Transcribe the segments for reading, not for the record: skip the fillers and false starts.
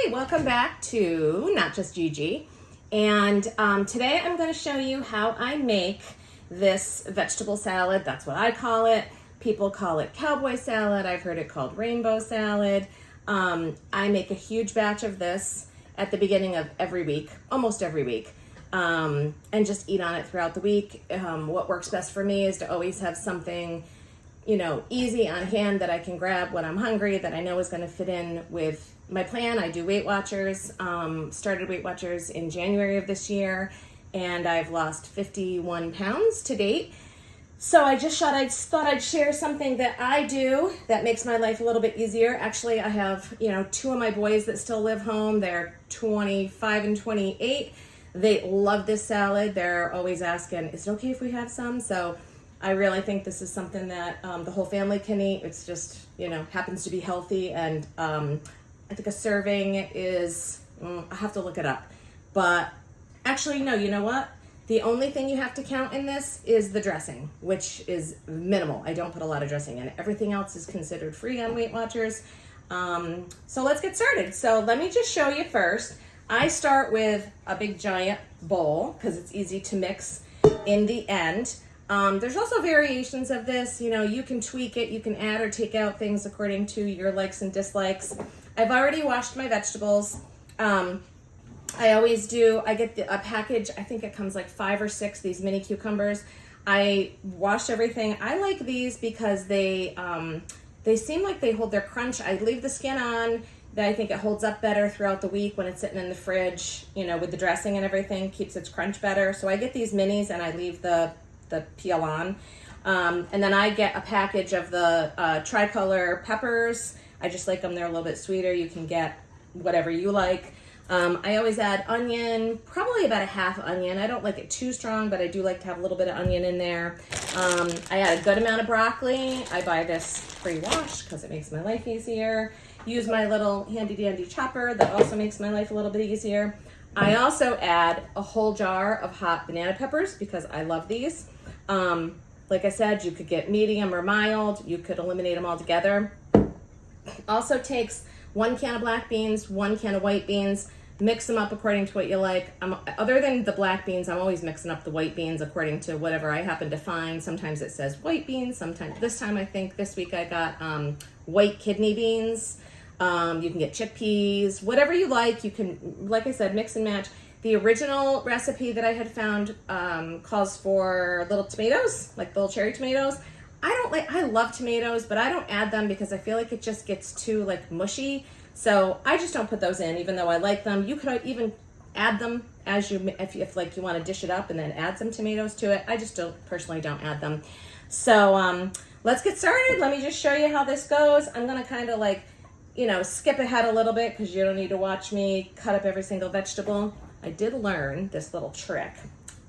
Hey, welcome back to Not Just Gigi. And today I'm going to show you how I make this vegetable salad. That's what I call it. People call it cowboy salad. I've heard it called rainbow salad. I make a huge batch of this at the beginning of every week, almost every week, and just eat on it throughout the week. What works best for me is to always have something, easy on hand that I can grab when I'm hungry, that I know is going to fit in with my plan. I do Weight Watchers, started Weight Watchers in January of this year, and I've lost 51 pounds to date. So I thought I'd share something that I do that makes my life a little bit easier. Actually, I have, two of my boys that still live home. They're 25 and 28. They love this salad. They're always asking, is it okay if we have some? So I really think this is something that the whole family can eat. It's just, happens to be healthy. And I think a serving is, I have to look it up. But actually, no, you know what? The only thing you have to count in this is the dressing, which is minimal. I don't put a lot of dressing in. Everything else is considered free on Weight Watchers. So let's get started. So let me just show you first. I start with a big giant bowl because it's easy to mix in the end. There's also variations of this. You can tweak it. You can add or take out things according to your likes and dislikes. I've already washed my vegetables. I always do. I get a package. I think it comes like 5 or 6, these mini cucumbers. I wash everything. I like these because they seem like they hold their crunch. I leave the skin on. I think it holds up better throughout the week when it's sitting in the fridge, with the dressing and everything, keeps its crunch better. So I get these minis and I leave the peel on. And then I get a package of the tricolor peppers. I just like them. They're a little bit sweeter. You can get whatever you like. I always add onion, probably about a half onion. I don't like it too strong, but I do like to have a little bit of onion in there. I add a good amount of broccoli. I buy this pre-washed because it makes my life easier. Use my little handy dandy chopper. That also makes my life a little bit easier. I also add a whole jar of hot banana peppers because I love these. Like I said, you could get medium or mild. You could eliminate them all together. Also takes 1 can of black beans, 1 can of white beans, mix them up according to what you like. Other than the black beans, I'm always mixing up the white beans according to whatever I happen to find. Sometimes it says white beans, sometimes this week I got white kidney beans. You can get chickpeas, whatever you like. You can, like I said, mix and match. The original recipe that I had found calls for little tomatoes, like little cherry tomatoes. I love tomatoes, but I don't add them because I feel like it just gets too mushy. So I just don't put those in, even though I like them. You could even add them if you want to dish it up and then add some tomatoes to it. I just personally don't add them. So let's get started. Let me just show you how this goes. I'm gonna kind of skip ahead a little bit because you don't need to watch me cut up every single vegetable. I did learn this little trick.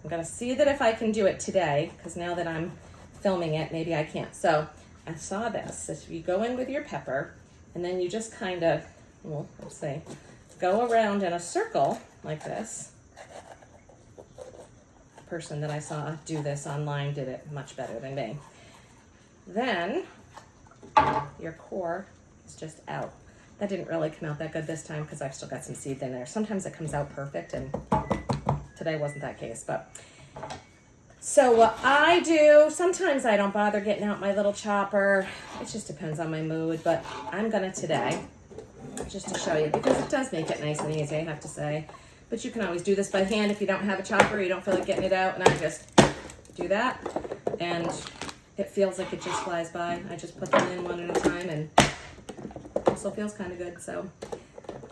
I'm gonna see that if I can do it today, because now that I'm filming it, maybe I can't. So I saw this. If you go in with your pepper, and then you just kind of, let's say, go around in a circle like this. The person that I saw do this online did it much better than me. Then your core is just out. That didn't really come out that good this time because I've still got some seed in there. Sometimes it comes out perfect, and today wasn't that case. But so what I do, sometimes I don't bother getting out my little chopper. It just depends on my mood, but I'm gonna today, just to show you, because it does make it nice and easy, I have to say. But you can always do this by hand if you don't have a chopper, you don't feel like getting it out, and I just do that, and it feels like it just flies by. I just put them in one at a time, and it also feels kind of good. So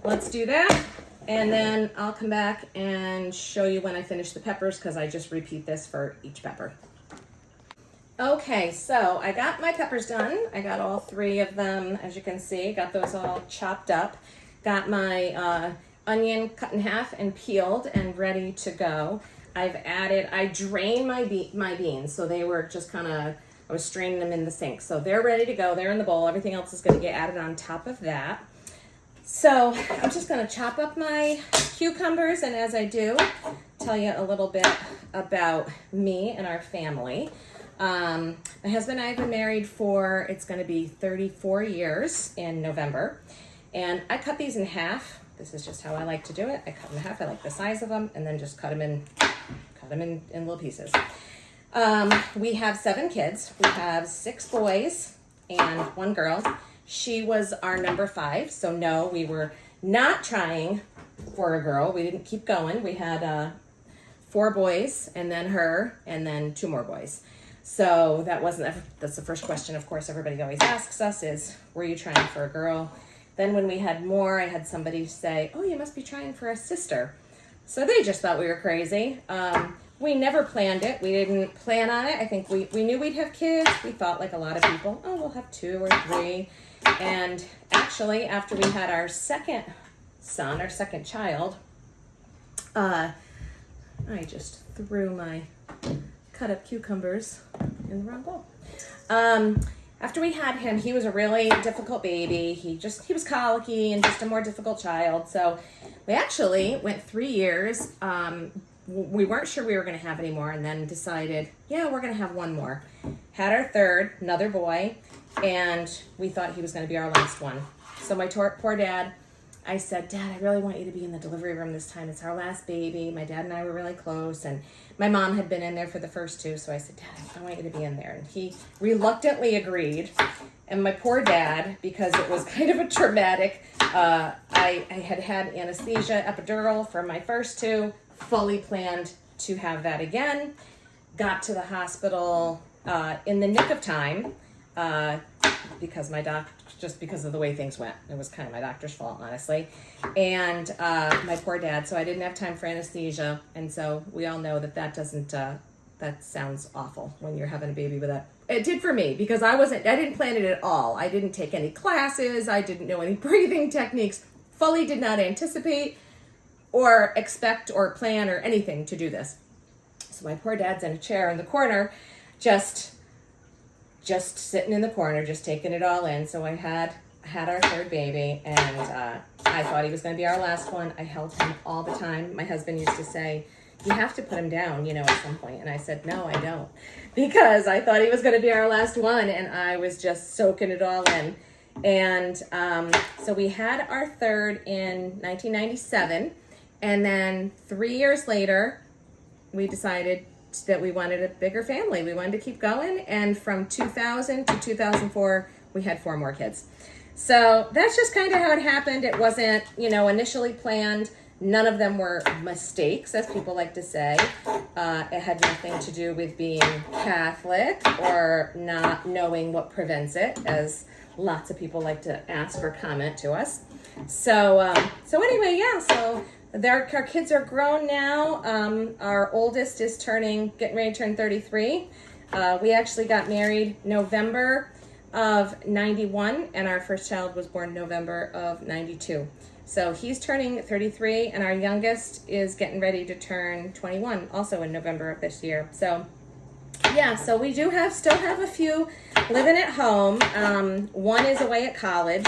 let's do that. And then I'll come back and show you when I finish the peppers because I just repeat this for each pepper. Okay, so I got my peppers done. I got all 3 of them, as you can see. Got those all chopped up. Got my onion cut in half and peeled and ready to go. I drained my beans, so they were just I was straining them in the sink. So they're ready to go. They're in the bowl. Everything else is going to get added on top of that. So I'm just going to chop up my cucumbers, and as I do, tell you a little bit about me and our family. My husband and I have been married for, it's going to be 34 years in November. And I cut these in half. This is just how I like to do it. I cut them in half. I like the size of them, and then just cut them in little pieces. We have 7 kids. We have 6 boys and 1 girl. She was our number 5. So no, we were not trying for a girl. We didn't keep going. We had 4 boys and then her and then 2 more boys. So that's the first question, of course, everybody always asks us is, were you trying for a girl? Then when we had more, I had somebody say, oh, you must be trying for a sister. So they just thought we were crazy. We never planned it. We didn't plan on it. I think we knew we'd have kids. We thought like a lot of people, oh, we'll have 2 or 3. And actually, after we had our second son, our second child, I just threw my cut up cucumbers in the wrong bowl. After we had him, he was a really difficult baby. He was colicky and just a more difficult child. So we actually went 3 years. We weren't sure we were going to have any more, and then decided, yeah, we're going to have 1 more. Had our 3rd, another boy, and we thought he was going to be our last one. So my poor dad, I said, Dad, I really want you to be in the delivery room this time. It's our last baby. My dad and I were really close, and my mom had been in there for the first 2. So I said, Dad, I want you to be in there. And he reluctantly agreed. And my poor dad, because it was kind of a traumatic, I had anesthesia, epidural for my first 2, fully planned to have that again. Got to the hospital in the nick of time because because of the way things went. It was kind of my doctor's fault, honestly. And my poor dad, so I didn't have time for anesthesia. And so we all know that doesn't, that sounds awful when you're having a baby with that. It did for me because I didn't plan it at all. I didn't take any classes. I didn't know any breathing techniques. Fully did not anticipate or expect or plan or anything to do this. So my poor dad's in a chair in the corner, just sitting in the corner, just taking it all in. So I had our 3rd baby, and I thought he was going to be our last one. I held him all the time. My husband used to say, you have to put him down, at some point. And I said, no, I don't, because I thought he was going to be our last one, and I was just soaking it all in. And so we had our 3rd in 1997, and then 3 years later, we decided that we wanted a bigger family. We wanted to keep going. And from 2000 to 2004, we had 4 more kids. So that's just kind of how it happened. It wasn't, initially planned. None of them were mistakes, as people like to say. It had nothing to do with being Catholic or not knowing what prevents it, as lots of people like to ask or comment to us. So anyway, yeah, so our kids are grown now. Our oldest is getting ready to turn 33. We actually got married November of 91, and our first child was born November of 92. So he's turning 33, and our youngest is getting ready to turn 21, also in November of this year. So yeah, so we still have a few living at home. One is away at college.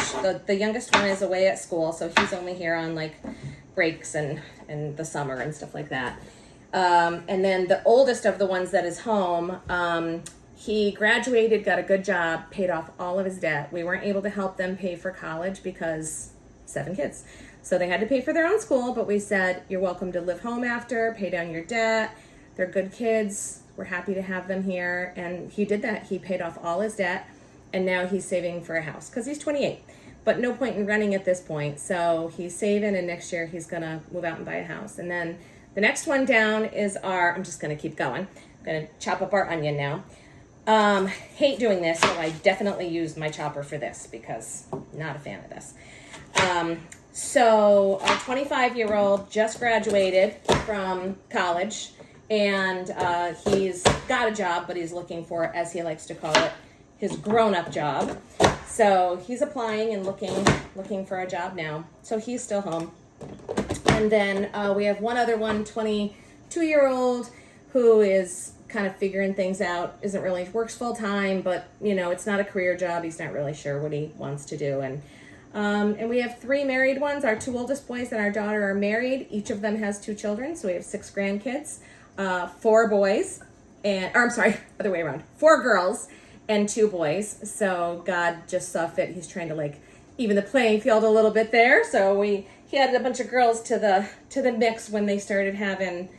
The youngest one is away at school, so he's only here on like breaks and the summer and stuff like that. And then the oldest of the ones that is home, he graduated, got a good job, paid off all of his debt. We weren't able to help them pay for college because 7 kids. So they had to pay for their own school, but we said, you're welcome to live home after, pay down your debt. They're good kids. We're happy to have them here. And he did that. He paid off all his debt, and now he's saving for a house because he's 28. But no point in running at this point. So he's saving, and next year he's going to move out and buy a house. And then the next one down is I'm just going to keep going. I'm going to chop up our onion now. Hate doing this, so I definitely used my chopper for this because I'm not a fan of this. So our 25-year-old just graduated from college, and he's got a job, but he's looking for, as he likes to call it, his grown-up job. So he's applying and looking for a job now. So he's still home. And then we have one other 22-year-old who is kind of figuring things out, works full-time, but, it's not a career job. He's not really sure what he wants to do. And we have 3 married ones. Our 2 oldest boys and our daughter are married. Each of them has 2 children, so we have 6 grandkids. 4 boys, other way around. 4 girls and 2 boys. So God just saw fit. He's trying to even the playing field a little bit there. So he added a bunch of girls to the mix when they started having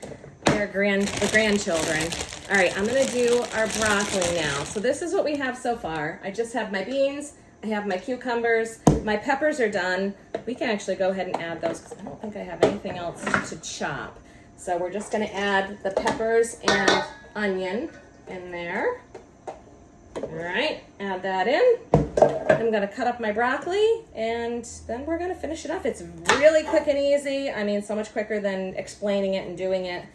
the grandchildren. All right, I'm gonna do our broccoli now. So this is what we have so far. I just have my beans, I have my cucumbers, my peppers are done. We can actually go ahead and add those because I don't think I have anything else to chop. So we're just gonna add the peppers and onion in there. All right, add that in. I'm gonna cut up my broccoli and then we're gonna finish it up. It's really quick and easy. I mean, so much quicker than explaining it and doing it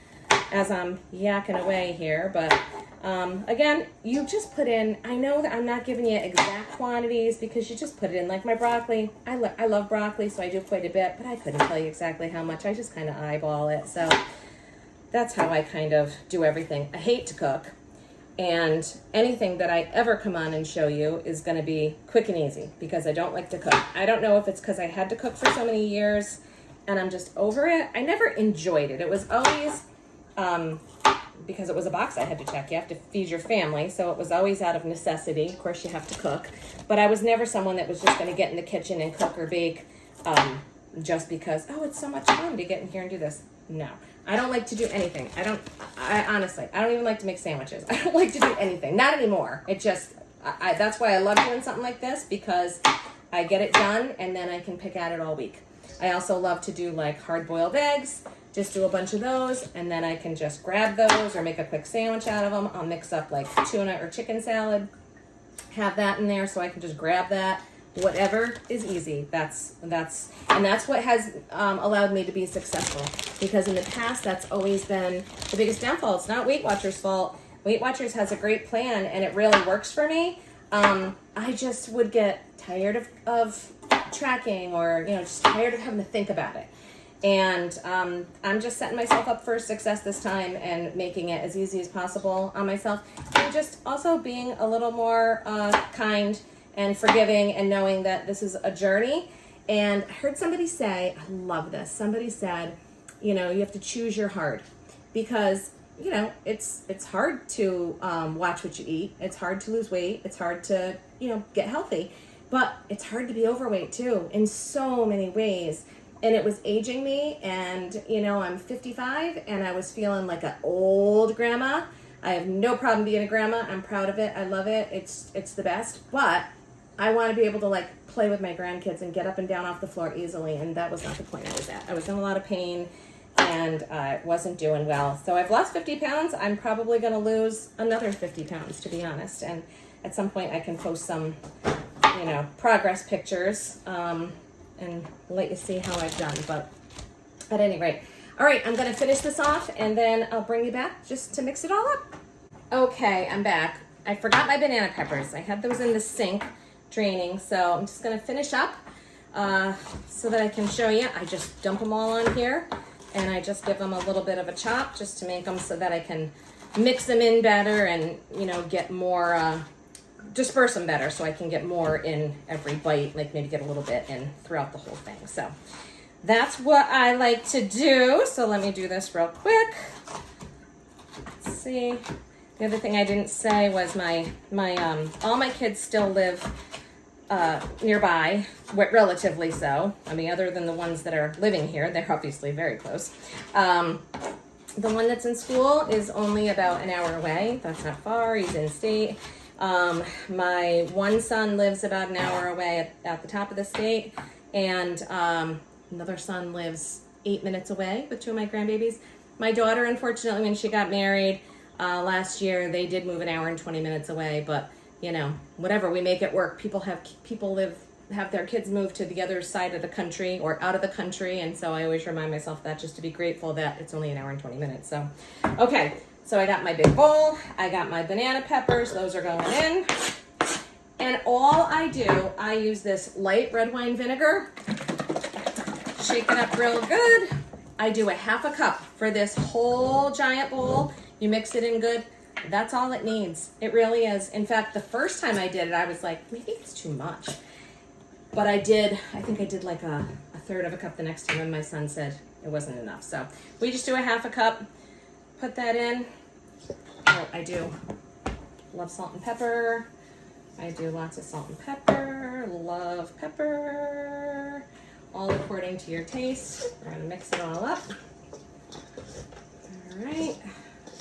as I'm yakking away here. But again, you just put in, I know that I'm not giving you exact quantities because you just put it in. Like my broccoli, I love broccoli, so I do quite a bit, but I couldn't tell you exactly how much. I just kind of eyeball it. So that's how I kind of do everything. I hate to cook. And anything that I ever come on and show you is going to be quick and easy because I don't like to cook. I don't know if it's because I had to cook for so many years and I'm just over it. I never enjoyed it. It was always, because it was a box I had to check. You have to feed your family, so it was always out of necessity. Of course, you have to cook. But I was never someone that was just going to get in the kitchen and cook or bake just because, oh, it's so much fun to get in here and do this. No. I don't like to do anything. I honestly, I don't even like to make sandwiches. I don't like to do anything. Not anymore. It just, that's why I love doing something like this because I get it done and then I can pick at it all week. I also love to do like hard-boiled eggs, just do a bunch of those and then I can just grab those or make a quick sandwich out of them. I'll mix up like tuna or chicken salad, have that in there so I can just grab that. Whatever is easy. That's what has allowed me to be successful because in the past that's always been the biggest downfall. It's not Weight Watchers' fault. Weight Watchers has a great plan and it really works for me. I just would get tired of tracking or just tired of having to think about it. And I'm just setting myself up for success this time and making it as easy as possible on myself and just also being a little more kind and forgiving and knowing that this is a journey. And I heard somebody say, I love this. Somebody said, you have to choose your hard because, it's hard to watch what you eat. It's hard to lose weight. It's hard to, get healthy, but it's hard to be overweight too in so many ways. And it was aging me and, I'm 55 and I was feeling like an old grandma. I have no problem being a grandma. I'm proud of it. I love it. It's the best, but I want to be able to play with my grandkids and get up and down off the floor easily. And that was not the point I was at. I was in a lot of pain and wasn't doing well. So I've lost 50 pounds. I'm probably going to lose another 50 pounds, to be honest. And at some point I can post some, progress pictures and let you see how I've done. But at any rate, all right, I'm going to finish this off and then I'll bring you back just to mix it all up. Okay, I'm back. I forgot my banana peppers. I had those in the sink draining, so I'm just going to finish up so that I can show you. I just dump them all on here and I just give them a little bit of a chop just to make them so that I can mix them in better and get more, disperse them better so I can get more in every bite, like maybe get a little bit in throughout the whole thing. So that's what I like to do. So let me do this real quick. Let's see. The other thing I didn't say was my all my kids still live nearby, relatively so. I mean, other than the ones that are living here, they're obviously very close. The one that's in school is only about an hour away. That's not far. He's in state. My one son lives about an hour away at the top of the state, and another son lives 8 minutes away with 2 of my grandbabies. My daughter, unfortunately, when she got married last year, they did move an hour and 20 minutes away, but whatever, we make it work. People have their kids move to the other side of the country or out of the country, and so I always remind myself that just to be grateful that it's only an hour and 20 minutes. So, okay, so I got my big bowl, I got my banana peppers, those are going in, and all I do, I use this light red wine vinegar, shake it up real good. I do a half a cup for this whole giant bowl. You mix it in good. That's all it needs. It really is. In fact, the first time I did it, I was like, maybe it's too much. But I think I did like a third of a cup the next time, and my son said it wasn't enough. So we just do a half a cup, put that in. Oh, I do love salt and pepper. I do lots of salt and pepper, love pepper, all according to your taste. We're gonna mix it all up. All right,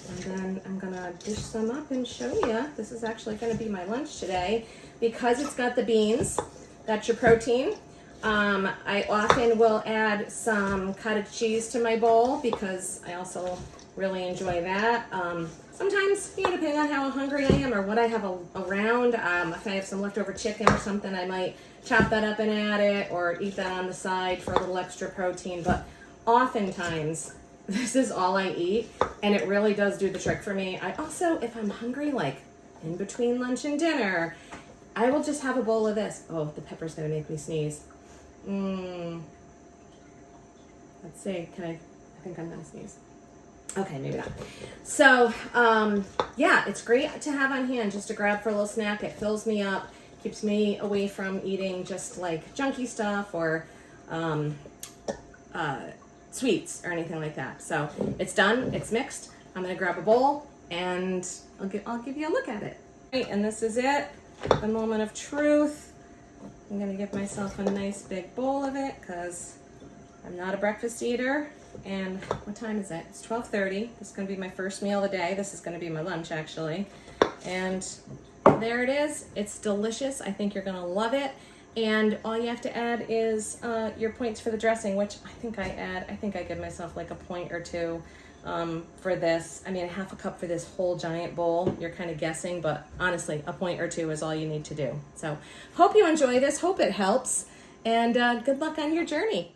and then I'm gonna dish some up and show you. This is actually gonna be my lunch today because it's got the beans. That's your protein. I often will add some cottage cheese to my bowl because I also really enjoy that. Sometimes, you know, depending on how hungry I am or what I have around, if I have some leftover chicken or something, I might chop that up and add it or eat that on the side for a little extra protein. But oftentimes, this is all I eat, and it really does do the trick for me. I also, if I'm hungry, like in between lunch and dinner, I will just have a bowl of this. Oh, the pepper's gonna make me sneeze. Let's see, I think I'm gonna sneeze. Okay, maybe not. So, yeah, it's great to have on hand just to grab for a little snack. It fills me up, keeps me away from eating just like junky stuff or sweets or anything like that. So it's done, it's mixed. I'm gonna grab a bowl and I'll give you a look at it. Right, and this is it, the moment of truth. I'm gonna give myself a nice big bowl of it because I'm not a breakfast eater. And what time is it? It's 12:30. This is gonna be my first meal of the day. This is gonna be my lunch actually. And there it is. It's delicious. I think you're gonna love it. And all you have to add is your points for the dressing, which I think I give myself like a point or two for this. I mean, a half a cup for this whole giant bowl. You're kind of guessing, but honestly, a point or two is all you need to do. So hope you enjoy this. Hope it helps. And good luck on your journey.